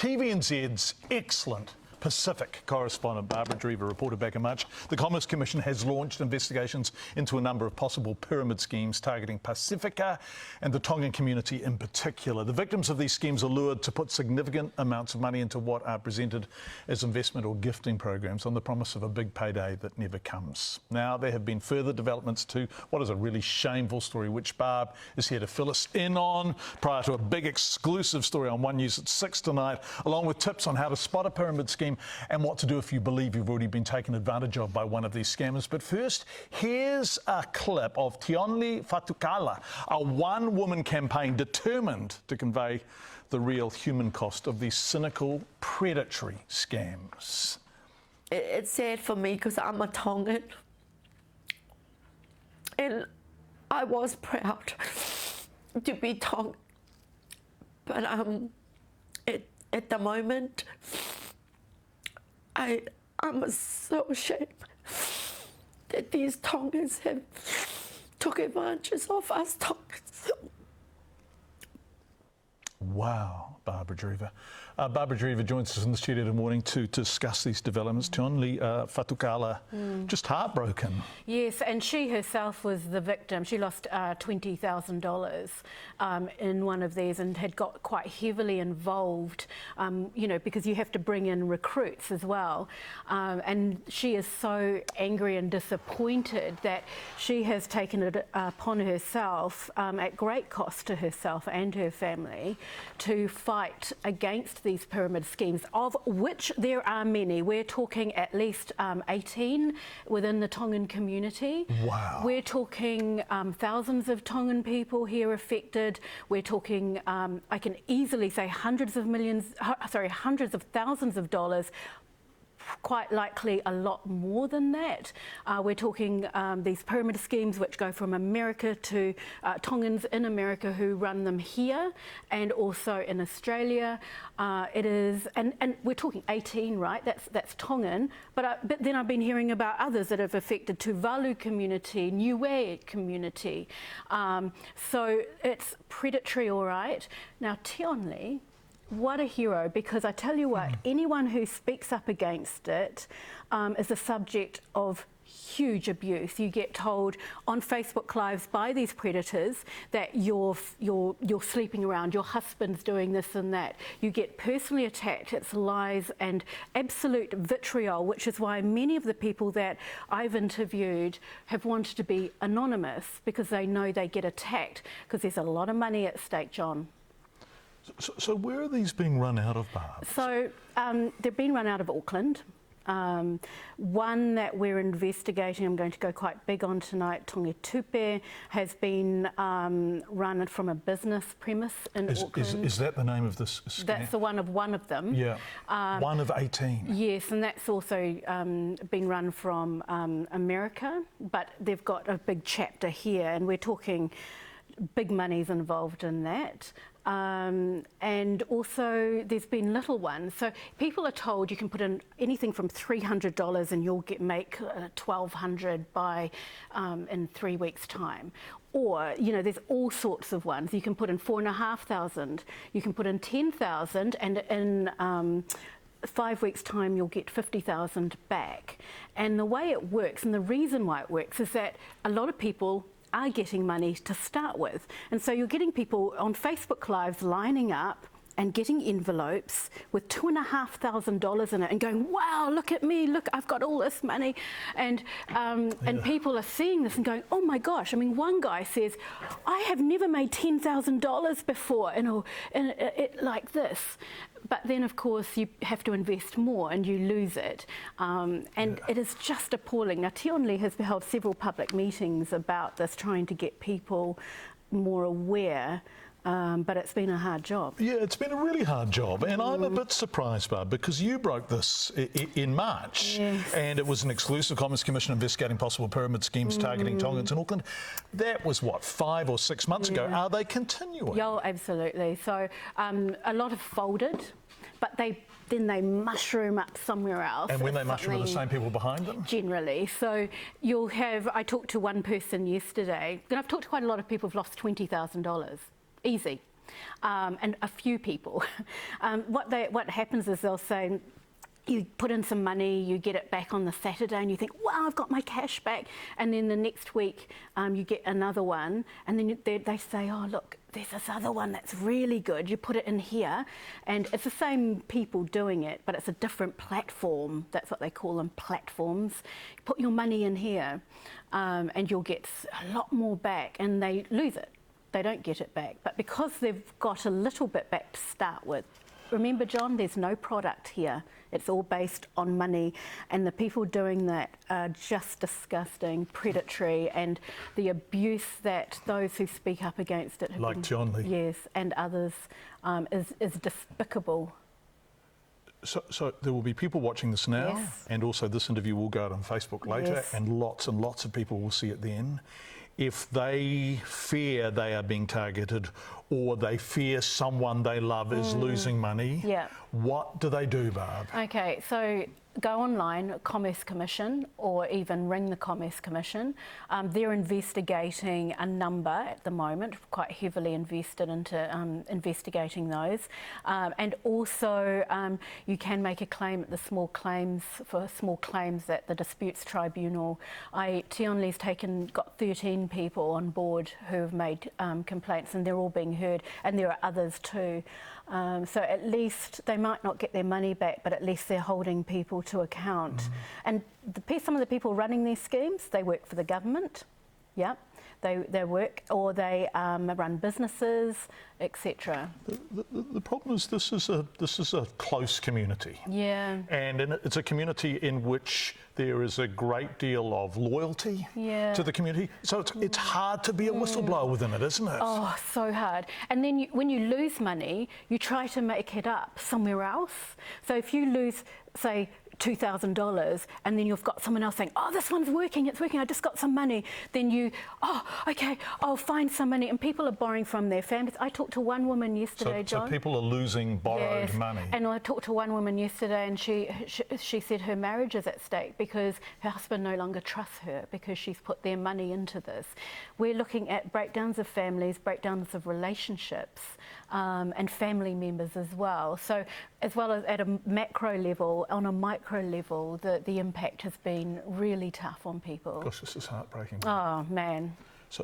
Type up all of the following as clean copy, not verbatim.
TVNZ's excellent Pacific correspondent Barbara Drever reported back in March the Commerce Commission has launched investigations into a number of possible pyramid schemes targeting Pacifica and the Tongan community in particular. The victims of these schemes are lured to put significant amounts of money into what are presented as investment or gifting programs on the promise of a big payday that never comes. Now, there have been further developments to what is a really shameful story, which Barb is here to fill us in on prior to a big exclusive story on One News at 6 tonight, along with tips on how to spot a pyramid scheme and what to do if you believe you've already been taken advantage of by one of these scammers. But first, here's a clip of Tionly Fatukala, a one-woman campaign determined to convey the real human cost of these cynical, predatory scams. It's sad for me because I'm a Tongan and I was proud to be Tongan, but at the moment I'm so ashamed that these Tongans have took advantage of us Tongans. Wow, Barbara Drever. Barbara Drever joins us in the studio this morning to discuss these developments. Tionly Fatukala, just heartbroken. Yes, and she herself was the victim. She lost $20,000 in one of these and had got quite heavily involved, you know, because you have to bring in recruits as well. And she is so angry and disappointed that she has taken it upon herself, at great cost to herself and her family, to fight against these pyramid schemes, of which there are many. We're talking at least 18 within the Tongan community. Wow. We're talking thousands of Tongan people here affected. We're talking, I can easily say hundreds of thousands of dollars, quite likely a lot more than that. We're talking these pyramid schemes which go from America to Tongans in America who run them here and also in Australia. It is, and we're talking 18, right? That's Tongan. But then I've been hearing about others that have affected Tuvalu community, Niue community. So it's predatory, all right. Now, Tionly, what a hero, because I tell you what, anyone who speaks up against it is a subject of huge abuse. You get told on Facebook Lives by these predators that you're sleeping around, your husband's doing this and that. You get personally attacked. It's lies and absolute vitriol, which is why many of the people that I've interviewed have wanted to be anonymous, because they know they get attacked, because there's a lot of money at stake, John. So where are these being run out of, Barb? So they're being run out of Auckland. One that we're investigating, I'm going to go quite big on tonight, Tonga Tupe, has been run from a business premise in Auckland. Is that the name of this scam? That's the one of them. Yeah, one of 18. Yes, and that's also been run from America, but they've got a big chapter here, and we're talking big money's involved in that. And also there's been little ones. So people are told you can put in anything from $300 and you'll make $1,200 by in 3 weeks' time. Or, you know, there's all sorts of ones. You can put in $4,500, you can put in $10,000, and in 5 weeks' time you'll get $50,000 back. And the way it works, and the reason why it works, is that a lot of people are getting money to start with. And so you're getting people on Facebook Lives lining up and getting envelopes with $2,500 in it and going, wow, look at me, look, I've got all this money. And people are seeing this and going, oh my gosh. I mean, one guy says, I have never made $10,000 before, like this. But then, of course, you have to invest more and you lose it. It is just appalling. Now, Tionly has held several public meetings about this, trying to get people more aware. But it's been a hard job. Yeah, it's been a really hard job. And I'm a bit surprised, Barb, because you broke this in March. Yes. And it was an exclusive Commerce Commission investigating possible pyramid schemes targeting Tongans in Auckland. That was, what, 5 or 6 months ago. Are they continuing? Yeah, absolutely. So a lot have folded, but then they mushroom up somewhere else. And when they mushroom, are the same people behind them? Generally. So you'll have, I talked to one person yesterday, and I've talked to quite a lot of people who've lost $20,000. Easy. and a few people. What happens is they'll say, you put in some money, you get it back on the Saturday, and you think, wow, I've got my cash back. And then the next week, you get another one, and then they say, oh, look, there's this other one that's really good. You put it in here, and it's the same people doing it, but it's a different platform. That's what they call them, platforms. You put your money in here, and you'll get a lot more back, and they lose it. They don't get it back. But because they've got a little bit back to start with, remember, John, there's no product here. It's all based on money, and the people doing that are just disgusting, predatory, and the abuse that those who speak up against it have like Tionly. Yes, and others is despicable. So there will be people watching this now, Yes. and also this interview will go out on Facebook later, Yes. and lots of people will see it then. If they fear they are being targeted, or they fear someone they love is losing money, Yeah. what do they do, Barb? Okay, so go online, Commerce Commission, or even ring the Commerce Commission. They're investigating a number at the moment, quite heavily invested into investigating those. And also you can make a claim at the small claims at the Disputes Tribunal. Tionly's got 13 people on board who have made complaints, and they're all being heard, and there are others too. So at least they might not get their money back, but at least they're holding people to account. And some of the people running these schemes, they work for the government, yeah, they work, or they run businesses, etc. The problem is this is a close community. Yeah. And it's a community in which there is a great deal of loyalty to the community. So it's hard to be a whistleblower within it, isn't it? Oh, so hard. And then when you lose money, you try to make it up somewhere else. So if you lose, say, $2,000, and then you've got someone else saying, oh, this one's working, it's working, I just got some money. Then you, oh, okay, I'll find some money. And people are borrowing from their families. I talked to one woman yesterday, John. So people are losing borrowed money. And I talked to one woman yesterday, and she said her marriage is at stake because her husband no longer trusts her because she's put their money into this. We're looking at breakdowns of families, breakdowns of relationships, and family members as well. So as well as at a macro level, on a micro level, the impact has been really tough on people. Gosh, this is heartbreaking. Oh, man.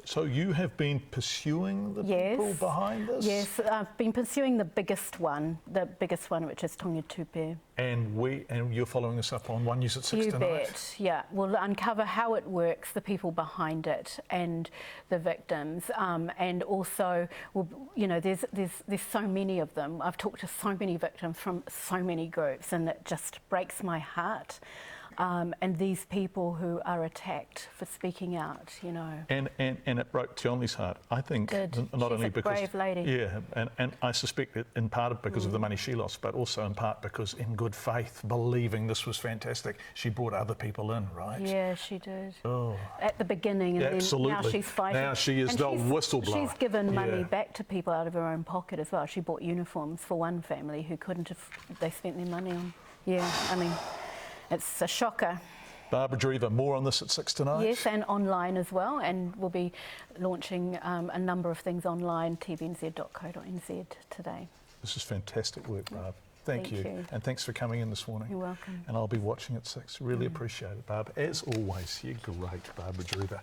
So you have been pursuing the people behind this? Yes, I've been pursuing the biggest one, which is Tonga Tupe. And you're following us up on One News at 6 tonight? You bet, yeah. We'll uncover how it works, the people behind it, and the victims. And also, there's so many of them. I've talked to so many victims from so many groups, and it just breaks my heart. And these people who are attacked for speaking out, And it broke Tionly's heart, I think, not She's only a because... brave lady. Yeah, and I suspect it in part because of the money she lost, but also in part because in good faith, believing this was fantastic, she brought other people in, right? Yeah, she did. Oh. At the beginning, and Absolutely. then now she's fighting. Now she is the whistleblower. She's given money back to people out of her own pocket as well. She bought uniforms for one family who couldn't have, they spent their money on. Yeah, I mean... It's a shocker. Barbara Drever, more on this at 6 tonight? Yes, and online as well, and we'll be launching a number of things online, tvnz.co.nz today. This is fantastic work, Barb. Thank you. And thanks for coming in this morning. You're welcome. And I'll be watching at 6. Really appreciate it, Barb. As always, you're great, Barbara Drever.